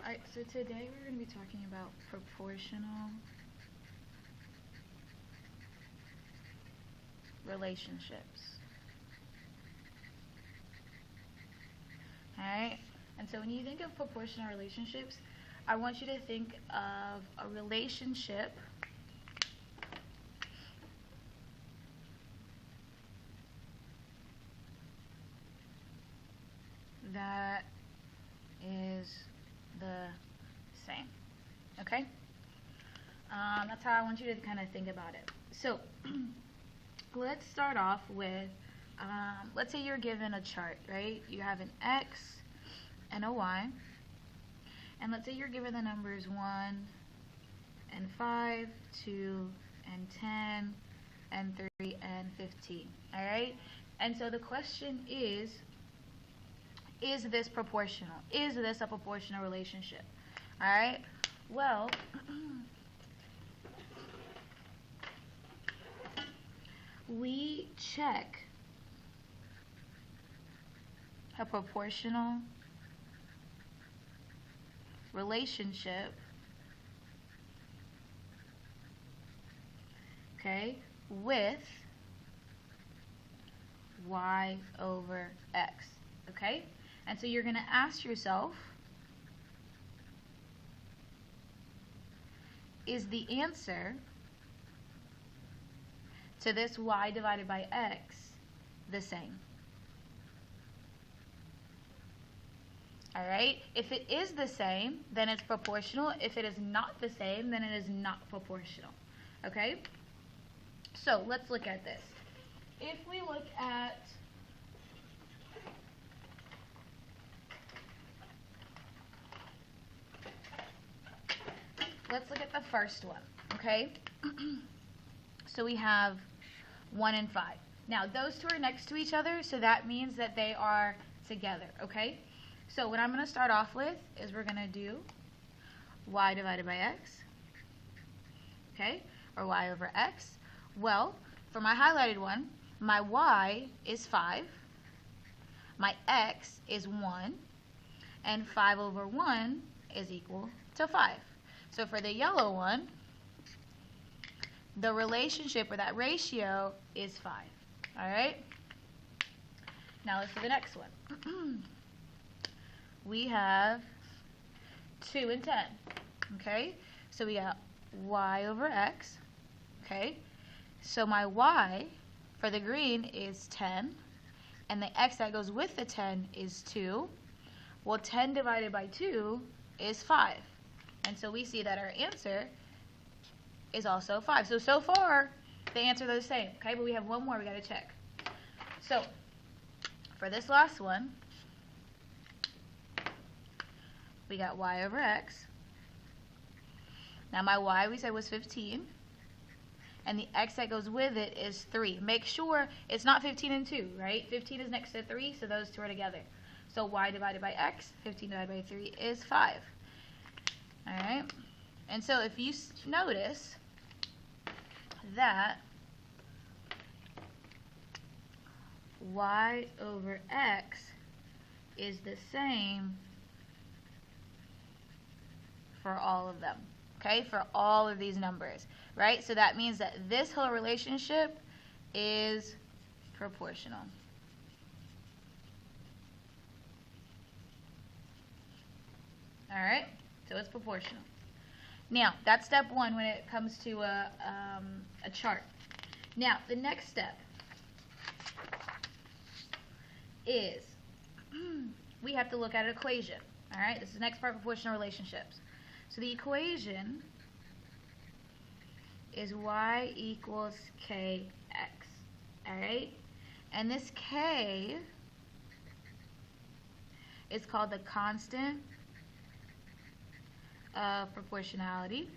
Alright, so today we're going to be talking about proportional relationships. Alright, and so when you think of proportional relationships, I want you to think of a relationship that is the same. Okay? That's how I want you to kind of think about it. So, let's start off with, let's say you're given a chart, right? You have an X and a Y. And let's say you're given the numbers 1 and 5, 2 and 10, and 3 and 15. Alright? And so the question is this proportional? Is this a proportional relationship? Alright? Well, we check a proportional relationship, okay, with y over x, okay? And so you're going to ask yourself, is the answer to this y divided by x the same? Alright, if it is the same, then it's proportional. If it is not the same, then it is not proportional. Okay? So, let's look at this. If we look at the first one, okay? So we have 1 and 5. Now, those two are next to each other, so that means that they are together, okay? So what I'm going to start off with is we're going to do y divided by x, okay, or y over x. Well, for my highlighted one, my y is 5, my x is 1, and 5 over 1 is equal to 5. So for the yellow one, the relationship, or that ratio, is 5. Alright? Now let's do the next one. We have 2 and 10. Okay? So we got y over x. Okay? So my y for the green is 10. And the x that goes with the 10 is 2. Well, 10 divided by 2 is 5. And so we see that our answer is also 5. So far, the answers are the same. Okay? But we have one more we got to check. So, for this last one, we got y over x. Now my y we said was 15. And the x that goes with it is 3. Make sure it's not 15 and 2, right? 15 is next to 3, so those two are together. So y divided by x, 15 divided by 3 is 5. Alright? And so if you notice that y over x is the same for all of them, okay, for all of these numbers, right? So that means that this whole relationship is proportional. Alright, so it's proportional. Now, that's step 1 when it comes to a chart. Now, the next step is we have to look at an equation. Alright, this is the next part, proportional relationships. So the equation is y equals kx. Alright? And this k is called the constant of proportionality.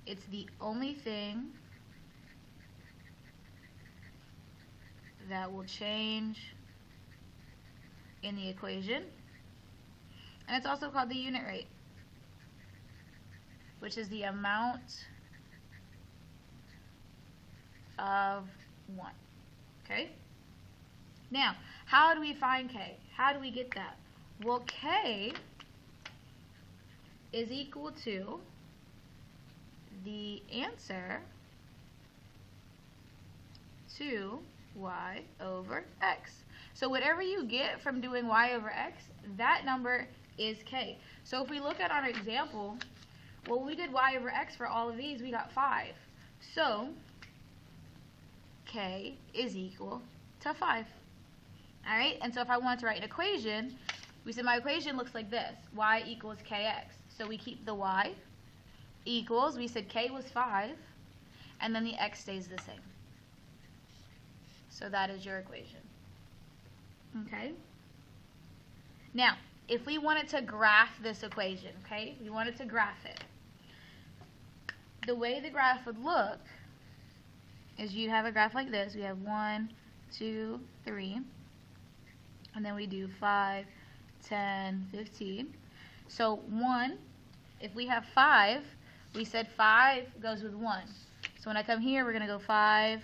It's the only thing that will change in the equation. And it's also called the unit rate, which is the amount of 1. Okay? Now, how do we find k? How do we get that? Well, k is equal to the answer to y over x. So whatever you get from doing y over x, that number is k. So if we look at our example, well, we did y over x for all of these, we got 5. So k is equal to 5. All right, and so if I wanted to write an equation, we said my equation looks like this: y equals kx. So we keep the y equals, we said k was 5, and then the x stays the same. So that is your equation. Okay? Now, if we wanted to graph this equation, okay, we wanted to graph it, the way the graph would look is you'd have a graph like this. We have 1, 2, 3, and then we do 5, 10, 15. So 1, if we have 5, we said 5 goes with 1. So when I come here, we're going to go 5,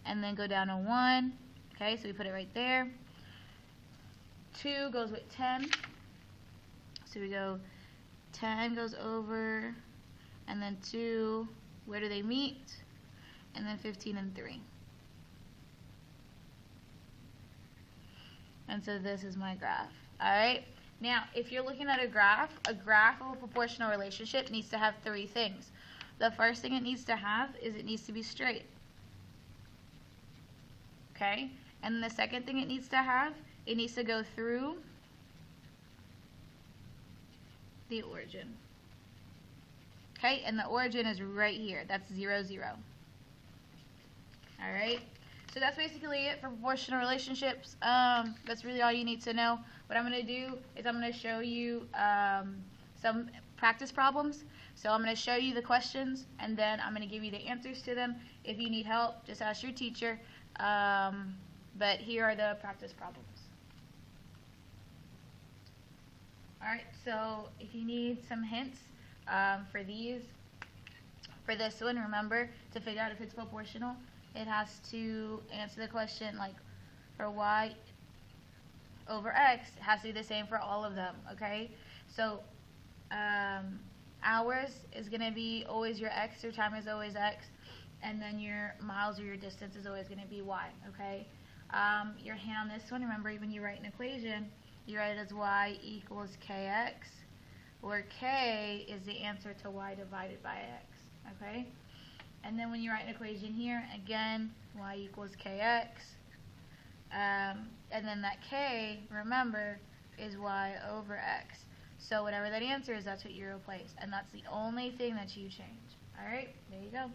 and then go down to 1. Okay, so we put it right there. 2 goes with 10. So we go 10 goes over, and then 2, where do they meet? And then 15 and 3. And so this is my graph. Alright? Now, if you're looking at a graph of a proportional relationship needs to have 3 things. The first thing it needs to have is it needs to be straight. Okay? And the second thing it needs to have, it needs to go through the origin. Okay? And the origin is right here. That's 0, 0. Alright? So that's basically it for proportional relationships. That's really all you need to know. What I'm going to do is I'm going to show you some practice problems. So I'm going to show you the questions, and then I'm going to give you the answers to them. If you need help, just ask your teacher. But here are the practice problems. Alright, so if you need some hints for this one, remember to figure out if it's proportional, it has to answer the question like for y over x, it has to be the same for all of them, okay? So hours is going to be always your x, your time is always x, and then your miles or your distance is always going to be y, okay? Your hint on this one, remember when you write an equation, you write it as y equals kx, where k is the answer to y divided by x, okay? And then when you write an equation here, again, y equals kx, and then that k, remember, is y over x. So whatever that answer is, that's what you replace, and that's the only thing that you change. Alright, there you go.